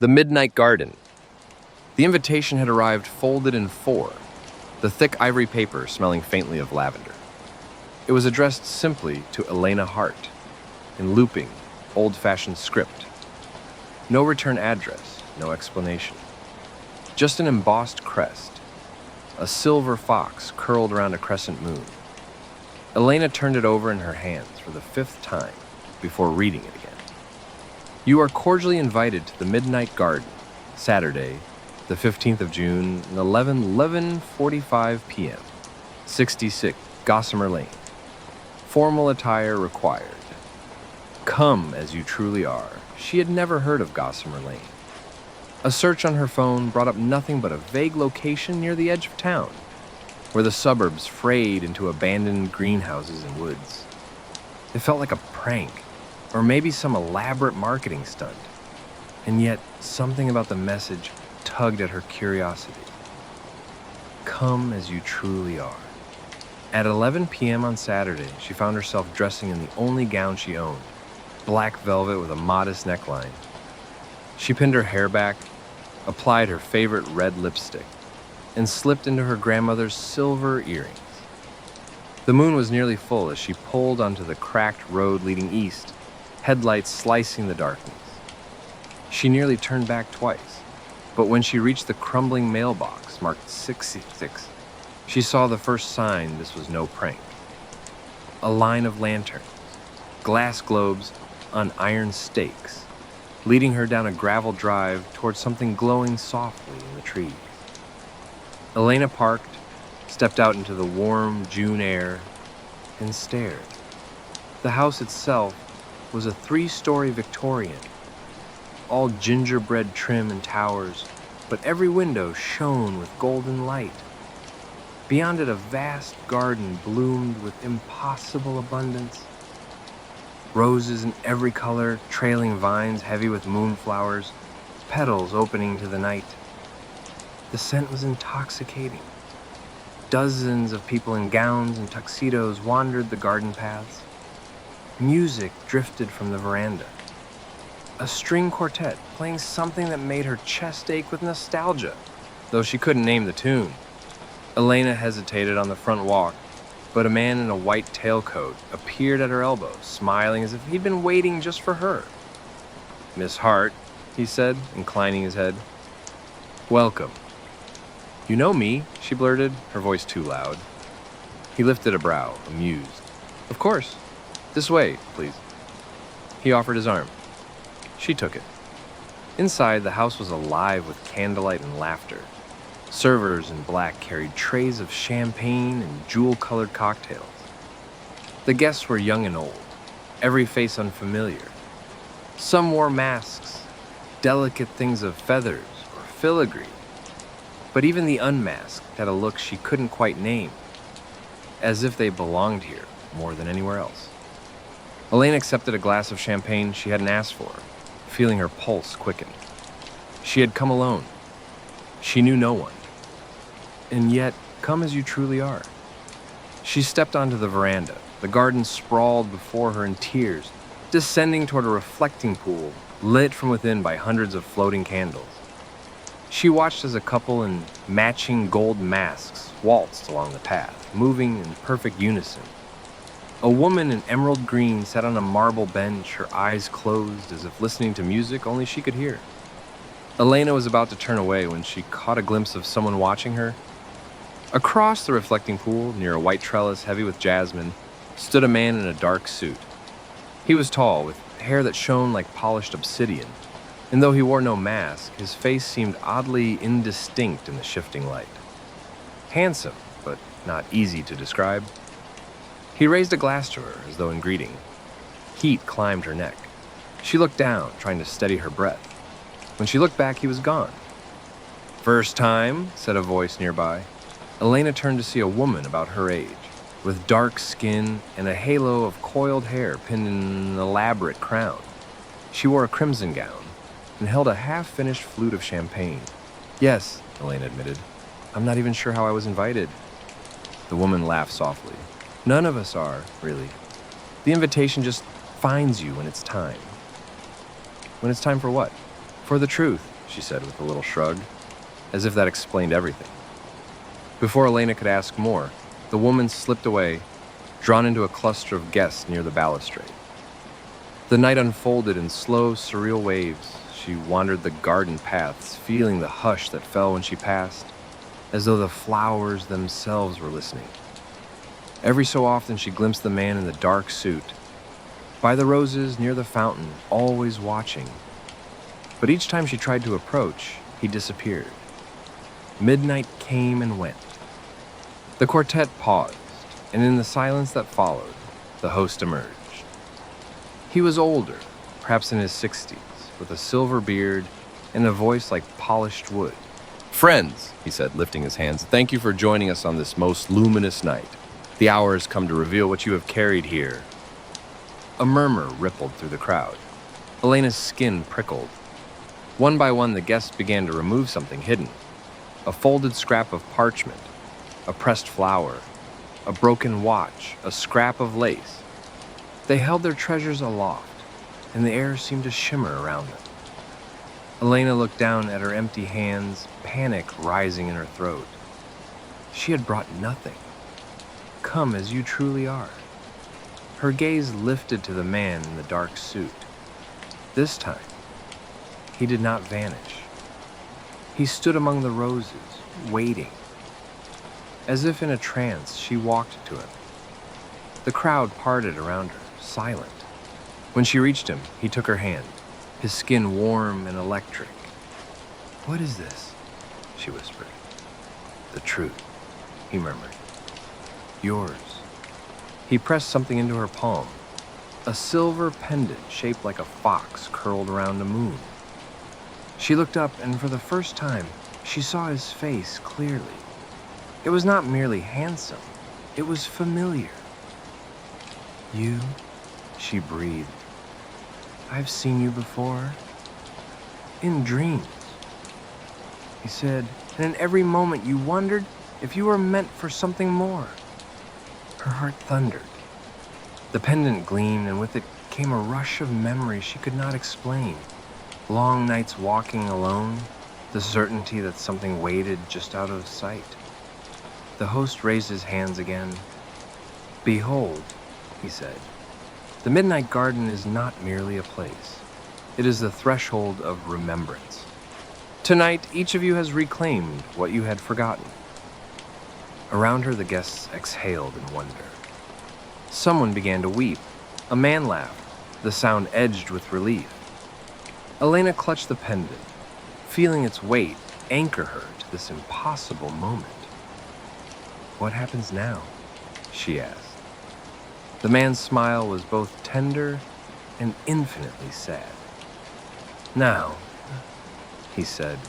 The Midnight Garden. The invitation had arrived folded in four, the thick ivory paper smelling faintly of lavender. It was addressed simply to Elena Hart, in looping, old-fashioned script. No return address, no explanation. Just an embossed crest, a silver fox curled around a crescent moon. Elena turned it over in her hands for the fifth time before reading it again. You are cordially invited to the Midnight Garden, Saturday, the 15th of June, 11:45 p.m., 66 Gossamer Lane. Formal attire required. Come as you truly are. She had never heard of Gossamer Lane. A search on her phone brought up nothing but a vague location near the edge of town, where the suburbs frayed into abandoned greenhouses and woods. It felt like a prank, or maybe some elaborate marketing stunt. And yet, something about the message tugged at her curiosity. Come as you truly are. At 11 p.m. on Saturday, she found herself dressing in the only gown she owned, black velvet with a modest neckline. She pinned her hair back, applied her favorite red lipstick, and slipped into her grandmother's silver earrings. The moon was nearly full as she pulled onto the cracked road leading east, headlights slicing the darkness. She nearly turned back twice, but when she reached the crumbling mailbox marked 66, she saw the first sign this was no prank. A line of lanterns, glass globes on iron stakes, leading her down a gravel drive towards something glowing softly in the trees. Elena parked, stepped out into the warm June air, and stared. The house itself was a 3-story Victorian, all gingerbread trim and towers, but every window shone with golden light. Beyond it, a vast garden bloomed with impossible abundance. Roses in every color, trailing vines heavy with moonflowers, petals opening to the night. The scent was intoxicating. Dozens of people in gowns and tuxedos wandered the garden paths. Music drifted from the veranda. A string quartet playing something that made her chest ache with nostalgia, though she couldn't name the tune. Elena hesitated on the front walk, but a man in a white tailcoat appeared at her elbow, smiling as if he'd been waiting just for her. "Miss Hart," he said, inclining his head. "Welcome." "You know me," she blurted, her voice too loud. He lifted a brow, amused. "Of course. This way, please." He offered his arm. She took it. Inside, the house was alive with candlelight and laughter. Servers in black carried trays of champagne and jewel-colored cocktails. The guests were young and old, every face unfamiliar. Some wore masks, delicate things of feathers or filigree. But even the unmasked had a look she couldn't quite name, as if they belonged here more than anywhere else. Elaine accepted a glass of champagne she hadn't asked for, feeling her pulse quicken. She had come alone. She knew no one. And yet, come as you truly are. She stepped onto the veranda. The garden sprawled before her in tears, descending toward a reflecting pool lit from within by hundreds of floating candles. She watched as a couple in matching gold masks waltzed along the path, moving in perfect unison. A woman in emerald green sat on a marble bench, her eyes closed as if listening to music only she could hear. Elena was about to turn away when she caught a glimpse of someone watching her. Across the reflecting pool, near a white trellis heavy with jasmine, stood a man in a dark suit. He was tall, with hair that shone like polished obsidian, and though he wore no mask, his face seemed oddly indistinct in the shifting light. Handsome, but not easy to describe. He raised a glass to her, as though in greeting. Heat climbed her neck. She looked down, trying to steady her breath. When she looked back, he was gone. "First time," said a voice nearby. Elena turned to see a woman about her age, with dark skin and a halo of coiled hair pinned in an elaborate crown. She wore a crimson gown and held a half-finished flute of champagne. "Yes," Elena admitted. "I'm not even sure how I was invited." The woman laughed softly. "None of us are, really. The invitation just finds you when it's time." "When it's time for what?" For the truth, she said with a little shrug, as if that explained everything. Before Elena could ask more, the woman slipped away, drawn into a cluster of guests near the balustrade. The night unfolded in slow, surreal waves. She wandered the garden paths, feeling the hush that fell when she passed, as though the flowers themselves were listening. Every so often she glimpsed the man in the dark suit, by the roses near the fountain, always watching. But each time she tried to approach, he disappeared. Midnight came and went. The quartet paused, and in the silence that followed, the host emerged. He was older, perhaps in his 60s, with a silver beard and a voice like polished wood. "Friends," he said, lifting his hands, "thank you for joining us on this most luminous night. The hour has come to reveal what you have carried here." A murmur rippled through the crowd. Elena's skin prickled. One by one, the guests began to remove something hidden. A folded scrap of parchment, a pressed flower, a broken watch, a scrap of lace. They held their treasures aloft, and the air seemed to shimmer around them. Elena looked down at her empty hands, panic rising in her throat. She had brought nothing. Come as you truly are. Her gaze lifted to the man in the dark suit. This time, he did not vanish. He stood among the roses, waiting. As if in a trance, she walked to him. The crowd parted around her, silent. When she reached him, he took her hand, his skin warm and electric. "What is this?" she whispered. "The truth," he murmured. "Yours." He pressed something into her palm, a silver pendant shaped like a fox curled around a moon. She looked up, and for the first time, she saw his face clearly. It was not merely handsome, it was familiar. "You?" she breathed. "I've seen you before. In dreams." He said, "and in every moment you wondered if you were meant for something more." Her heart thundered. The pendant gleamed, and with it came a rush of memories she could not explain. Long nights walking alone, the certainty that something waited just out of sight. The host raised his hands again. "Behold," he said, "the Midnight Garden is not merely a place. It is the threshold of remembrance. Tonight, each of you has reclaimed what you had forgotten." Around her, the guests exhaled in wonder. Someone began to weep. A man laughed, the sound edged with relief. Elena clutched the pendant, feeling its weight anchor her to this impossible moment. "What happens now?" she asked. The man's smile was both tender and infinitely sad. "Now," he said,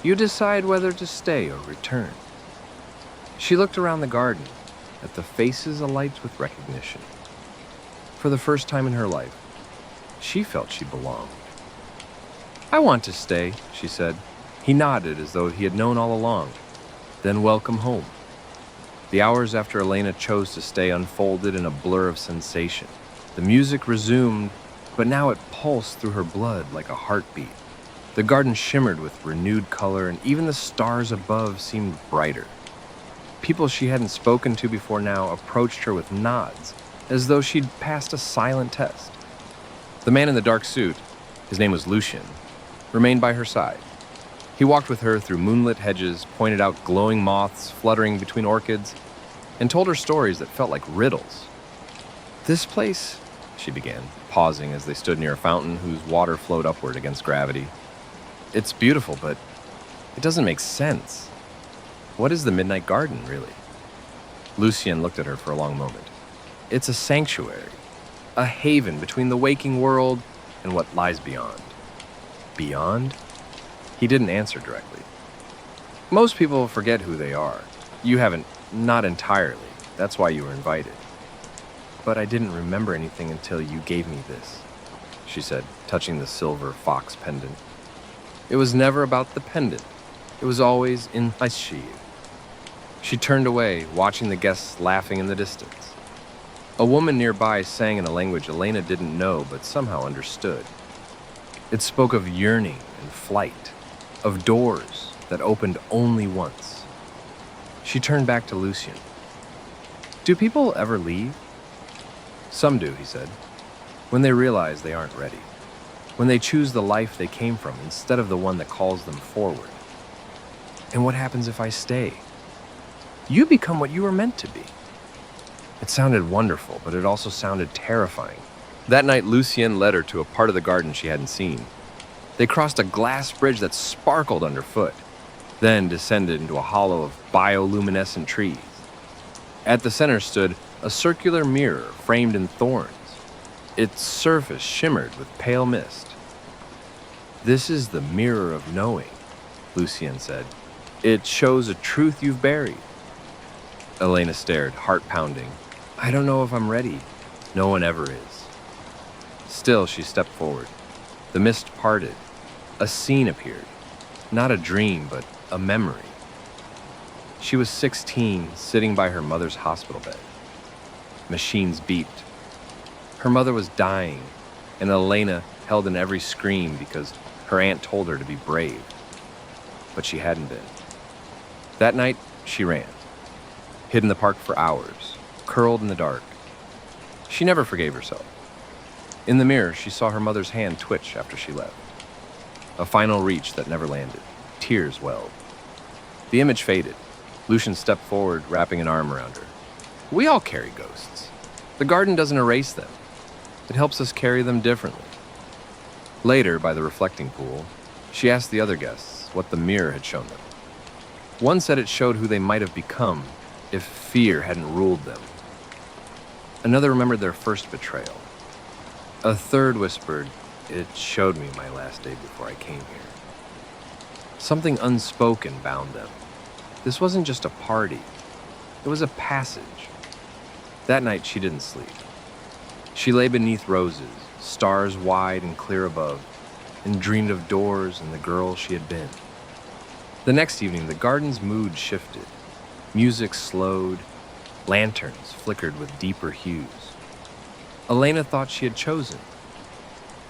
"you decide whether to stay or return." She looked around the garden, at the faces alight with recognition. For the first time in her life, she felt she belonged. "I want to stay," she said. He nodded as though he had known all along. "Then welcome home." The hours after Elena chose to stay unfolded in a blur of sensation. The music resumed, but now it pulsed through her blood like a heartbeat. The garden shimmered with renewed color, and even the stars above seemed brighter. People she hadn't spoken to before now approached her with nods, as though she'd passed a silent test. The man in the dark suit, his name was Lucian, remained by her side. He walked with her through moonlit hedges, pointed out glowing moths fluttering between orchids, and told her stories that felt like riddles. "This place," she began, pausing as they stood near a fountain whose water flowed upward against gravity. "It's beautiful, but it doesn't make sense. What is the Midnight Garden, really?" Lucien looked at her for a long moment. "It's a sanctuary, a haven between the waking world and what lies beyond." "Beyond?" He didn't answer directly. "Most people forget who they are. You haven't, not entirely. That's why you were invited." "But I didn't remember anything until you gave me this," she said, touching the silver fox pendant. "It was never about the pendant. It was always in Aishii." She turned away, watching the guests laughing in the distance. A woman nearby sang in a language Elena didn't know but somehow understood. It spoke of yearning, and flight, of doors that opened only once. She turned back to Lucien. "Do people ever leave?" "Some do," he said, "when they realize they aren't ready. When they choose the life they came from instead of the one that calls them forward." "And what happens if I stay?" "You become what you were meant to be." It sounded wonderful, but it also sounded terrifying. That night, Lucien led her to a part of the garden she hadn't seen. They crossed a glass bridge that sparkled underfoot, then descended into a hollow of bioluminescent trees. At the center stood a circular mirror framed in thorns. Its surface shimmered with pale mist. "This is the mirror of knowing," Lucien said. "It shows a truth you've buried." Elena stared, heart pounding. "I don't know if I'm ready." "No one ever is." Still, she stepped forward. The mist parted. A scene appeared. Not a dream, but a memory. She was 16, sitting by her mother's hospital bed. Machines beeped. Her mother was dying, and Elena held in every scream because her aunt told her to be brave. But she hadn't been. That night, she ran. Hid in the park for hours, curled in the dark. She never forgave herself. In the mirror, she saw her mother's hand twitch after she left. A final reach that never landed. Tears welled. The image faded. Lucien stepped forward, wrapping an arm around her. "We all carry ghosts. The garden doesn't erase them. It helps us carry them differently." Later, by the reflecting pool, she asked the other guests what the mirror had shown them. One said it showed who they might have become if fear hadn't ruled them. Another remembered their first betrayal. A third whispered, "It showed me my last day before I came here." Something unspoken bound them. This wasn't just a party. It was a passage. That night, she didn't sleep. She lay beneath roses, stars wide and clear above, and dreamed of doors and the girl she had been. The next evening, the garden's mood shifted. Music slowed. Lanterns flickered with deeper hues. Elena thought she had chosen.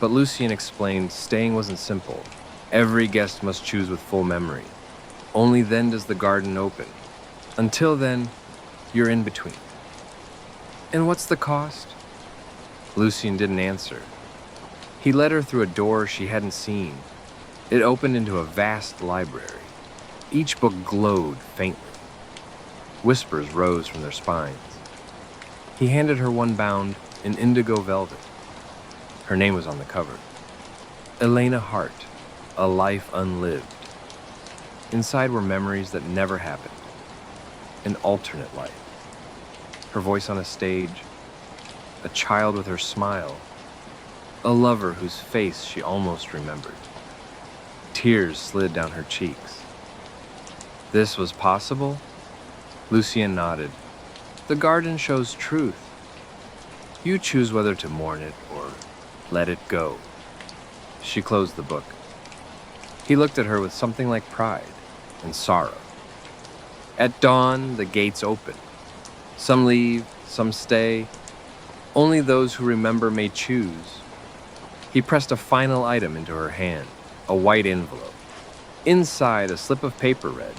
But Lucien explained staying wasn't simple. Every guest must choose with full memory. Only then does the garden open. Until then, you're in between. "And what's the cost?" Lucien didn't answer. He led her through a door she hadn't seen. It opened into a vast library. Each book glowed faintly. Whispers rose from their spines. He handed her one bound in indigo velvet. Her name was on the cover. Elena Hart, A Life Unlived. Inside were memories that never happened. An alternate life. Her voice on a stage. A child with her smile. A lover whose face she almost remembered. Tears slid down her cheeks. This was possible? Lucien nodded. The garden shows truth. You choose whether to mourn it or let it go. She closed the book. He looked at her with something like pride and sorrow. At dawn, the gates open. Some leave, some stay. Only those who remember may choose. He pressed a final item into her hand, a white envelope. Inside, a slip of paper read,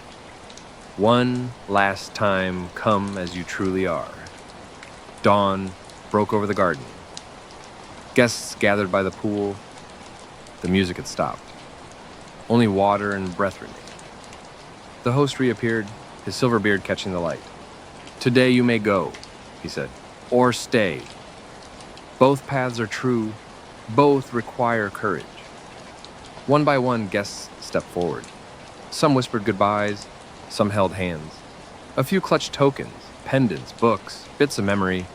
"One last time, come as you truly are." Dawn broke over the garden. Guests gathered by the pool. The music had stopped. Only water and breath remained. The host reappeared, his silver beard catching the light. "Today you may go," he said, "or stay. Both paths are true. Both require courage." One by one, guests stepped forward. Some whispered goodbyes. Some held hands. A few clutched tokens, pendants, books, bits of memory.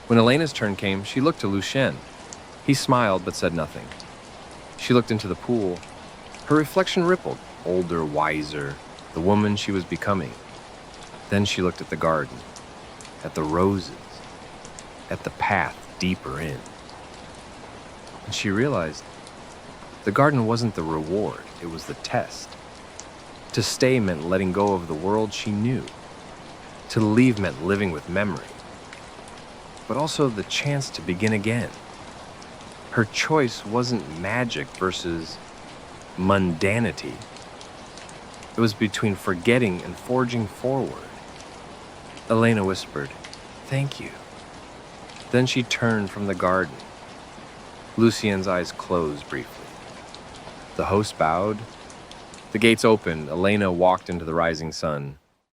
When Elena's turn came, she looked to Lucien. He smiled but said nothing. She looked into the pool. Her reflection rippled, older, wiser, the woman she was becoming. Then she looked at the garden, at the roses, at the path deeper in. And she realized the garden wasn't the reward, it was the test. To stay meant letting go of the world she knew. To leave meant living with memory. But also the chance to begin again. Her choice wasn't magic versus mundanity. It was between forgetting and forging forward. Elena whispered, "Thank you." Then she turned from the garden. Lucien's eyes closed briefly. The host bowed. The gates opened. Elena walked into the rising sun.